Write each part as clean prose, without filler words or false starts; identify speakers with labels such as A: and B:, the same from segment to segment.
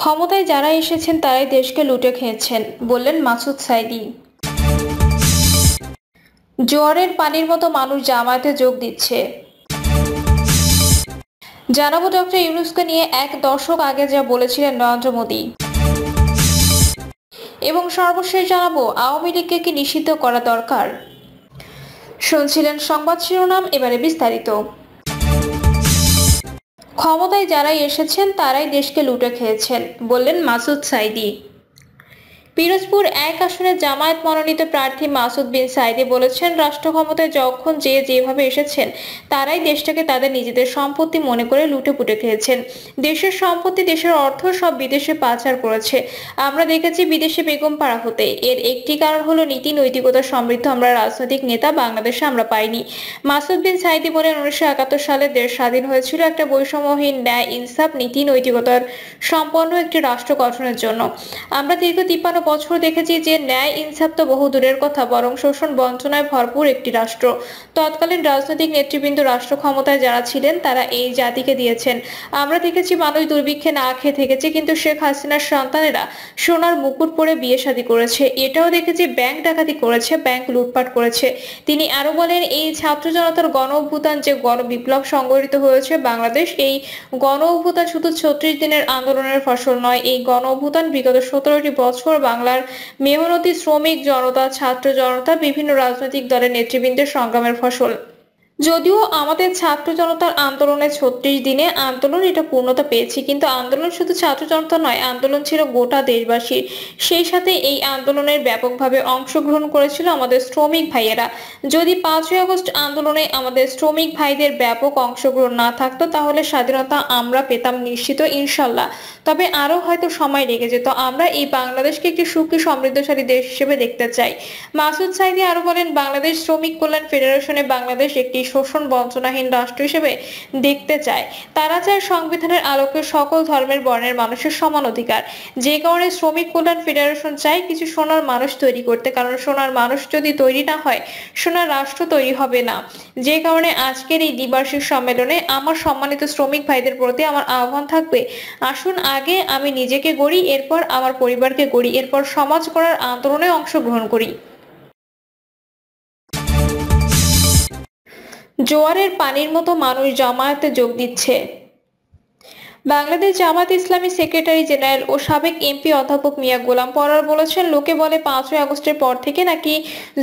A: ক্ষমতায় যারা এসেছেন তারাই দেশকে লুটে খেয়েছেন, বললেন মাসুদ সাঈদী। জোয়ারের পানির মতো মানুষ জামায়াতে যোগ দিচ্ছে। জানাবো ডক্টর ইউনূসকে নিয়ে এক দশক আগে যা বলেছিলেন নরেন্দ্র মোদী। এবং সর্বশেষ জানাবো আওয়ামী লীগকে কি নিষিদ্ধ করা দরকার। শুনছিলেন সংবাদ শিরোনাম, এবারে বিস্তারিত। ক্ষমতায় যারাই এসেছেন তারাই দেশকে লুটে খেয়েছেন, বললেন মাসুদ সাঈদী। পিরোজপুর ১ আসনের জামায়াত মনোনীত প্রার্থী মাসুদ বিন সাঈদী বলেছেন, রাষ্ট্র ক্ষমতায় যখন যেভাবে এসেছেন তারাই দেশটাকে তাদের নিজেদের সম্পত্তি মনে করে লুটেপুটে খেয়েছেন। দেশের সম্পত্তি, দেশের অর্থ সব বিদেশে পাচার করেছে। আমরা দেখেছি বিদেশে বেগম পাড়া হতে। এর একটি কারণ হলো নীতি নৈতিকতা সমৃদ্ধ আমরা রাজনৈতিক নেতা বাংলাদেশে আমরা পাইনি। মাসুদ বিন সাঈদী বলেন, ১৯৭১ সালে দেশ স্বাধীন হয়েছিল একটা বৈষম্যহীন, ন্যায়, ইনসাফ, নীতি নৈতিকতার সম্পন্ন একটি রাষ্ট্র গঠনের জন্য। আমরা দীর্ঘ ৫৩ বছর দেখেছি যে ন্যায় ইনসাফ তো বহু দূরের কথা, বরং শোষণ বঞ্চনায় ভরপুর একটি রাষ্ট্র। তৎকালীন রাজনৈতিক নেতৃবৃন্দ, রাষ্ট্র ক্ষমতায় যারা ছিলেন তারা এই জাতিকে দিয়েছেন। আমরা দেখেছি মানুষ দুর্ভিক্ষে না খেয়ে থেকেছে, কিন্তু শেখ হাসিনার সন্তানেরা সোনার মুকুট পরে বিয়ে শাদী করেছে। এটাও দেখেছি ব্যাংক ডাকাতি করেছে, ব্যাংক লুটপাট করেছে। তিনি আরো বলেন, এই ছাত্র জনতার গণ অভ্যুত্থান যে গণ বিপ্লব সংগঠিত হয়েছে বাংলাদেশ, এই গণ অভ্যুত্থান শুধু ৩৬ দিনের আন্দোলনের ফসল নয়। এই গণ অভ্যুত্থান বিগত ১৭টি বছর বাংলার মেহনতি শ্রমিক জনতা, ছাত্র জনতা, বিভিন্ন রাজনৈতিক দলের নেতৃবৃন্দের সংগ্রামের ফসল। যদিও আমাদের ছাত্র জনতার আন্দোলনে ৩৬ দিনে আন্দোলন এটা পূর্ণতা পেয়েছে, কিন্তু আন্দোলন শুধু ছাত্র জনতা নয়, আন্দোলন ছিল গোটা দেশবাসীর। সেই সাথে এই আন্দোলনের ব্যাপকভাবে অংশগ্রহণ করেছিল আমাদের শ্রমিক ভাইয়েরা। যদি ৫ই আগস্ট আন্দোলনে আমাদের শ্রমিক ভাইদের ব্যাপক অংশগ্রহণ না থাকতো তাহলে স্বাধীনতা আমরা পেতাম নিশ্চিত, ইনশাল্লাহ। তবে আরো হয়তো সময় লেগে যেত। আমরা এই বাংলাদেশকে একটি সুখী সমৃদ্ধশালী দেশ হিসেবে দেখতে চাই। মাসুদ সাঈদী আরো বলেন, বাংলাদেশ শ্রমিক কল্যাণ ফেডারেশনে বাংলাদেশ একটি শোষণ বঞ্চনাহীন রাষ্ট্র হিসেবে দেখতে চায়। তারা চায় সংবিধানের আলোকে সকল ধর্মের বর্ণের মানুষের সমান অধিকার। যে কারণে শ্রমিক কল্যাণ ফেডারেশন চায় কিছু সোনার মানুষ তৈরি করতে, কারণ সোনার মানুষ যদি তৈরি না হয় সোনার রাষ্ট্র তৈরি হবে না। যে কারণে আজকের এই দ্বিবার্ষিক সম্মেলনে আমার সম্মানিত শ্রমিক ভাইদের প্রতি আমার আহ্বান থাকবে, আসুন আগে আমি নিজেকে গড়ি, এরপর আমার পরিবারকে গড়ি, এরপর সমাজ গড়ার আন্দোলনে অংশগ্রহণ করি। জোয়ারের পানির মতো মানুষ জামায়াতে যোগ দিচ্ছে। বাংলাদেশ জামায়াত ইসলামী সেক্রেটারি জেনারেল ও সাবেক এমপি অধ্যাপক মিয়া গোলাম পরোয়ার বলেছেন, লোকে বলে ৫ই আগস্টের পর থেকে নাকি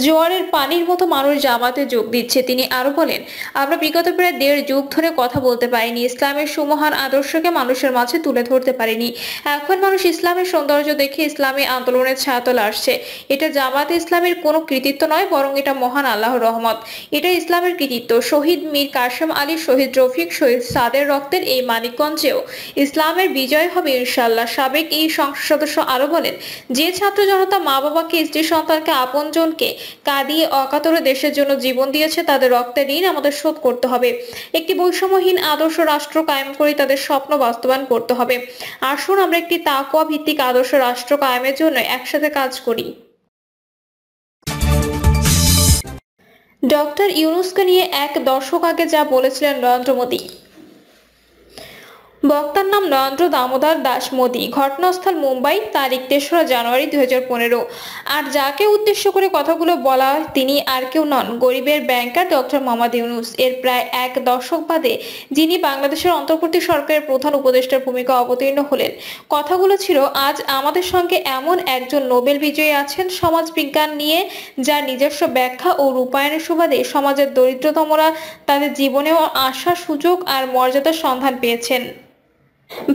A: জোয়ারের পানির মতো মানুষ জামায়াতে যোগ দিচ্ছে। তিনি আরো বলেন, আমরা বিগত প্রায় ১.৫ যুগ ধরে কথা বলতে পারিনি, ইসলামের সুমহান আদর্শকে মানুষের মাঝে তুলে ধরতে পারিনি। এখন মানুষ ইসলামের সৌন্দর্য দেখে ইসলামী আন্দোলনের ছায়াতলে আসছে। এটা জামায়াতে ইসলামের কোনো কৃতিত্ব নয়, বরং এটা মহান আল্লাহর রহমত। এটা ইসলামের কৃতিত্ব। শহীদ মীর কাসেম আলী, শহীদ রফিক, শহীদ সাদের রক্তের এই মানিকগঞ্জেও ইসলামের বিজয় হবে ইনশাআল্লাহ। সাবেক এই সংসদ সদস্য আরো বলেন, যে ছাত্র জনতা মা বাবাকে, স্ত্রী সন্তানকে, আপনজনকে কাঁদিয়ে অকাতরে দেশের জন্য জীবন দিয়েছে, তাদের রক্তের ঋণ আমাদের শোধ করতে হবে। একটি বৈষম্যহীন আদর্শ রাষ্ট্র কায়েম করে তাদের স্বপ্ন বাস্তবায়ন করতে হবে। আসুন আমরা একটি তাকওয়া ভিত্তিক আদর্শ রাষ্ট্র কায়েমের জন্য একসাথে কাজ করি। ডক্টর ইউনূসকে নিয়ে এক দশক আগে যা বলেছিলেন নরেন্দ্র মোদী। বক্তার নাম নরেন্দ্র দামোদর দাস মোদী। ঘটনাস্থল মুম্বাই, তারিখ ৩রা জানুয়ারি ২০১৫। আর যাকে উদ্দেশ্য করে কথাগুলো বলা তিনি আর কেউ নন, গরিবের ব্যাংকার ডক্টর মোহাম্মদ ইউনূস। এর প্রায় এক দশক বাদে যিনি বাংলাদেশের অন্তর্বর্তী সরকারের প্রধান উপদেষ্টার ভূমিকা অবতীর্ণ হলেন। কথাগুলো ছিল, আজ আমাদের সঙ্গে এমন একজন নোবেল বিজয়ী আছেন সমাজবিজ্ঞান নিয়ে, যার নিজস্ব ব্যাখ্যা ও রূপায়ণের সুবাদে সমাজের দরিদ্রতমরা তাদের জীবনেও আশা, সুযোগ আর মর্যাদার সন্ধান পেয়েছেন।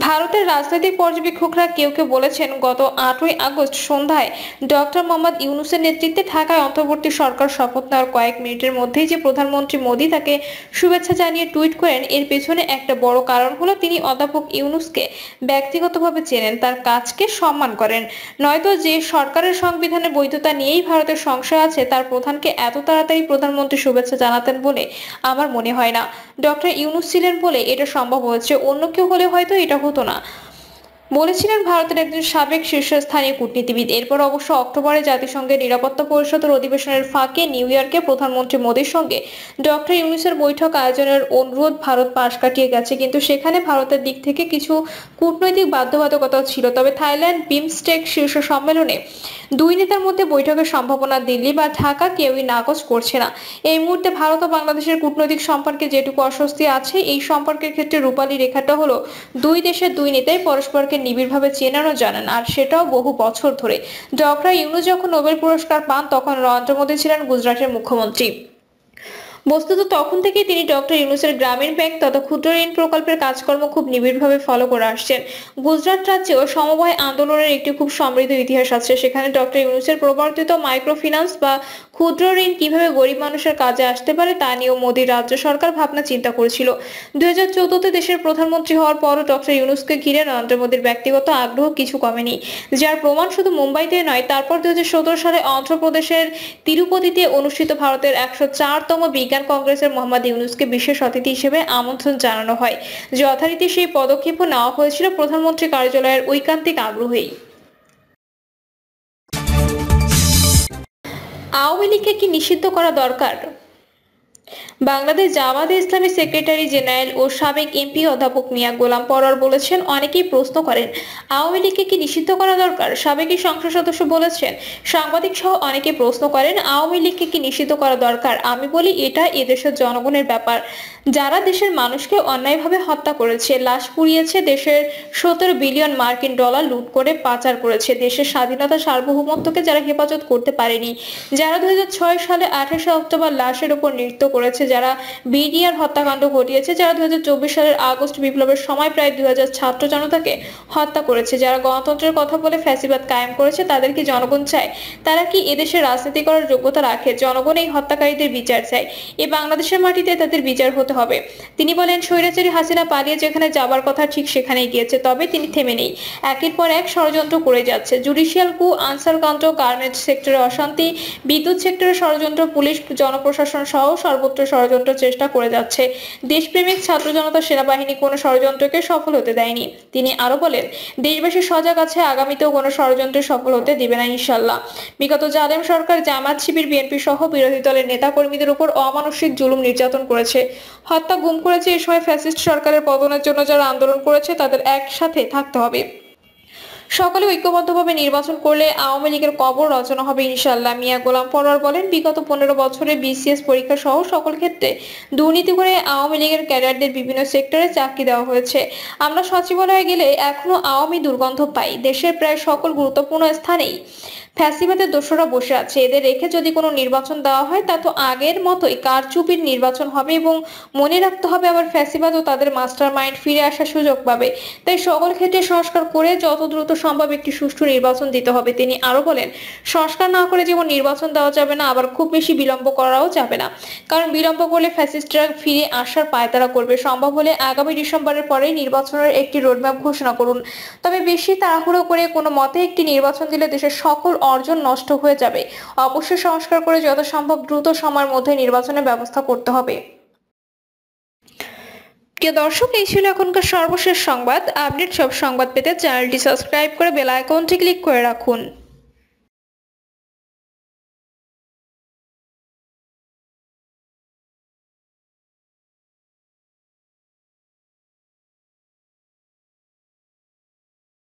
A: ভারতের রাজনৈতিক পর্যবেক্ষকরা কেউ কেউ বলেছেন, গত ৮ই আগস্ট সন্ধ্যায় ডক্টর মোহাম্মদ ইউনূসের নেতৃত্বে ঢাকায় অন্তর্বর্তী সরকার শপথ নেওয়ার কয়েক মিনিটের মধ্যেই যে প্রধানমন্ত্রী মোদী তাকে শুভেচ্ছা জানিয়ে টুইট করেন, এর পেছনে একটা বড় কারণ হলো তিনি অধ্যাপক ইউনূসকে ব্যক্তিগতভাবে চেনেন, তার কাজকে সম্মান করেন। নয়তো যে সরকারের সংবিধানের বৈধতা নিয়েই ভারতের সংশয় আছে, তার প্রধানকে এত তাড়াতাড়ি প্রধানমন্ত্রী শুভেচ্ছা জানাতেন বলে আমার মনে হয় না। ডক্টর ইউনূস ছিলেন বলে এটা সম্ভব হয়েছে, অন্য কেউ হলে হয়তো এটা হতো না। বলেছিলেন ভারতের একজন সাবেক শীর্ষস্থানীয় কূটনীতিবিদ। এরপর অবশ্য অক্টোবরে জাতিসংঘের নিরাপত্তা পরিষদের অধিবেশনের ফাঁকে নিউ ইয়র্কে প্রধানমন্ত্রী মোদীর সঙ্গে ডক্টর ইউনূসের বৈঠক আয়োজনের অনুরোধ ভারত পাশ কাটিয়ে গেছে, কিন্তু সেখানে ভারতের দিক থেকে কিছু কূটনৈতিক বাধ্যবাধকতাও ছিল। তবে থাইল্যান্ড বিমস্টেক শীর্ষ সম্মেলনে দুই নেতার মধ্যে বৈঠকের সম্ভাবনা দিল্লি বা ঢাকা কেউই নাকচ করছে না। এই মুহূর্তে ভারত ও বাংলাদেশের কূটনৈতিক সম্পর্কে যেটুকু অস্বস্তি আছে, এই সম্পর্কের ক্ষেত্রে রূপালী রেখাটা হলো দুই দেশের দুই নেতাই পরস্পরকে নিবিড়ভাবে চেনেন ও জানেন, আর সেটাও বহু বছর ধরে। ডক্টর ইউনূস যখন নোবেল পুরস্কার পান তখন নরেন্দ্র মোদী ছিলেন গুজরাটের মুখ্যমন্ত্রী। বস্তুত তখন থেকেই তিনি ডক্টর ইউনূসের গ্রামীণ ব্যাংক তথা ক্ষুদ্র ঋণ প্রকল্পের কাজকর্ম খুব নিবিড়ভাবে ফলো করে আসছেন। গুজরাট রাজ্যেও সমবায় আন্দোলনের একটি খুব সমৃদ্ধ ইতিহাস আছে। সেখানে ডক্টর ইউনূসের প্রবর্তিত মাইক্রো ফিন্যান্স বা ক্ষুদ্র ঋণ কিভাবে গরিব মানুষের কাজে আসতে পারে তা নিয়েও মোদী রাজ্য সরকার ভাবনা চিন্তা করেছিল। 2014-তে দেশের প্রধানমন্ত্রী হওয়ার পরও ডক্টর ইউনূসকে ঘিরে নরেন্দ্র মোদীর ব্যক্তিগত আগ্রহ কিছু কমেনি, যার প্রমাণ শুধু মুম্বাইতে নয়। তারপর 2017 সালে অন্ধ্রপ্রদেশের তিরুপতিতে অনুষ্ঠিত ভারতের 104তম বিজ্ঞান কংগ্রেসের মোহাম্মদ ইউনূসকে বিশেষ অতিথি হিসেবে আমন্ত্রণ জানানো হয়। যথারীতি সেই পদক্ষেপও নেওয়া হয়েছিল প্রধানমন্ত্রী কার্যালয়ের ঐকান্তিক আগ্রহেই। আওয়ামী লীগকে কি নিষিদ্ধ করা দরকার? বাংলাদেশ জামায়াতে ইসলামী সেক্রেটারি জেনারেল ও সাবেক এমপি অধ্যাপক মিয়া গোলাম পরোয়ার বলেছেন, অনেকেই প্রশ্ন করেন আওয়ামী লীগকে কি নিষিদ্ধ করা দরকার। সাবেক এই সংসদ সদস্য বলেছেন, সাংবাদিক সহ অনেকে প্রশ্ন করেন আওয়ামী লীগকে কি নিষিদ্ধ করা দরকার। আমি বলি এটা এদেশের জনগণের ব্যাপার। যারা দেশের মানুষকে অন্যায়ভাবে হত্যা করেছে, লাশ পুড়িয়েছে, দেশের 17 বিলিয়ন মার্কিন ডলার লুট করে পাচার করেছে, দেশের স্বাধীনতা সার্বভৌমত্বকে যারা হেফাজত করতে পারেনি, যারা 2006 সালে 28শে অক্টোবর লাশের উপর নৃত্য করেছে, যারা বিডিআর হত্যাকাণ্ড ঘটিয়েছে, যারা 2024 সালের আগস্ট বিপ্লবের সময় প্রায় 2000 ছাত্র জনতাকে হত্যা করেছে, যারা গণতন্ত্রের কথা বলে ফ্যাসিবাদ কায়েম করেছে, তাদের কি জনগণ চায়? তারা কি এদেশে রাজনীতি করার যোগ্যতা রাখে? জনগণ এই হত্যাকারীদের বিচার চায়। এই বাংলাদেশের মাটিতে তাদের বিচার হতে হবে। তিনি বলেন, স্বৈরাচারী হাসিনা পালিয়ে যেখানে যাবার কথা ঠিক সেখানেই গিয়েছে, তবে তিনি থেমে নেই। একের পর এক ষড়যন্ত্র করে যাচ্ছে। জুডিশিয়াল কু, আনসার কাণ্ড, গার্মেন্টস সেক্টরে অশান্তি, বিদ্যুৎ সেক্টরে ষড়যন্ত্র, পুলিশ জনপ্রশাসন সহ সর্বত্র ষড়যন্ত্র চেষ্টা করে যাচ্ছে। দেশপ্রেমিক ছাত্র জনতা সেনাবাহিনী কোনো ষড়যন্ত্রকে সফল হতে দেয়নি। তিনি আরো বলেন, দেশবাসী সজাগ আছে, আগামীতেও কোনো ষড়যন্ত্রে সফল হতে দিবে না ইনশাল্লাহ। বিগত জালেম সরকার জামায়াত শিবির বিএনপি সহ বিরোধী দলের নেতা কর্মীদের উপর অমানসিক জুলুম নির্যাতন করেছে, হত্যা গুম করেছে। এ সময় ফ্যাসিস্ট সরকারের পতনের জন্য যারা আন্দোলন করেছে তাদের একসাথে থাকতে হবে। সকলে ঐক্যবদ্ধভাবে নির্বাচন করলে আওয়ামী লীগের কবর রচনা হবে ইনশাল্লাহ। মিয়া গোলাম পরোয়ার বলেন, বিগত 15 বছরে বিসিএস পরীক্ষা সহ সকল ক্ষেত্রে দুর্নীতি করে আওয়ামী লীগের ক্যাডারদের বিভিন্ন সেক্টরে চাকরি দেওয়া হয়েছে। আমরা সচিবালয়ে গেলে এখনো আওয়ামী দুর্গন্ধ পাই। দেশের প্রায় সকল গুরুত্বপূর্ণ স্থানেই ফ্যাসিবাদের দোষরা বসে আছে। এদের রেখে যদি কোনো নির্বাচন দেওয়া হয় তা তো আগের মতোই কারচুপির নির্বাচন হবে, এবং মনে রাখতে হবে আবার ফ্যাসিবাদ ও তাদের মাস্টার মাইন্ড ফিরে আসার সুযোগ পাবে। তাই সকল ক্ষেত্রে সংস্কার করে যত দ্রুত সম্ভব একটি সুষ্ঠু নির্বাচন দিতে হবে। তিনি আরো বলেন, সংস্কার না করে যেমন নির্বাচন দেওয়া যাবে না, আবার খুব বেশি বিলম্ব করাও যাবে না, কারণ বিলম্ব করলে ফ্যাসিস্টরা ফিরে আসার পায়তারা করবে। সম্ভব হলে আগামী ডিসেম্বরের পরেই নির্বাচনের একটি রোডম্যাপ ঘোষণা করুন। তবে বেশি তাড়াহুড়ো করে কোনো মতে একটি নির্বাচন দিলে দেশের সকল অর্জন নষ্ট হয়ে যাবে। অবশ্যই সংস্কার করে যত সম্ভব দ্রুত সময়ের মধ্যে নির্বাচনের ব্যবস্থা করতে হবে। প্রিয় দর্শক, এই ছিল এখনকার সর্বশেষ সংবাদ। আপডেট সব সংবাদ পেতে চ্যানেলটি সাবস্ক্রাইব করে বেল আইকনটি ক্লিক করে রাখুন।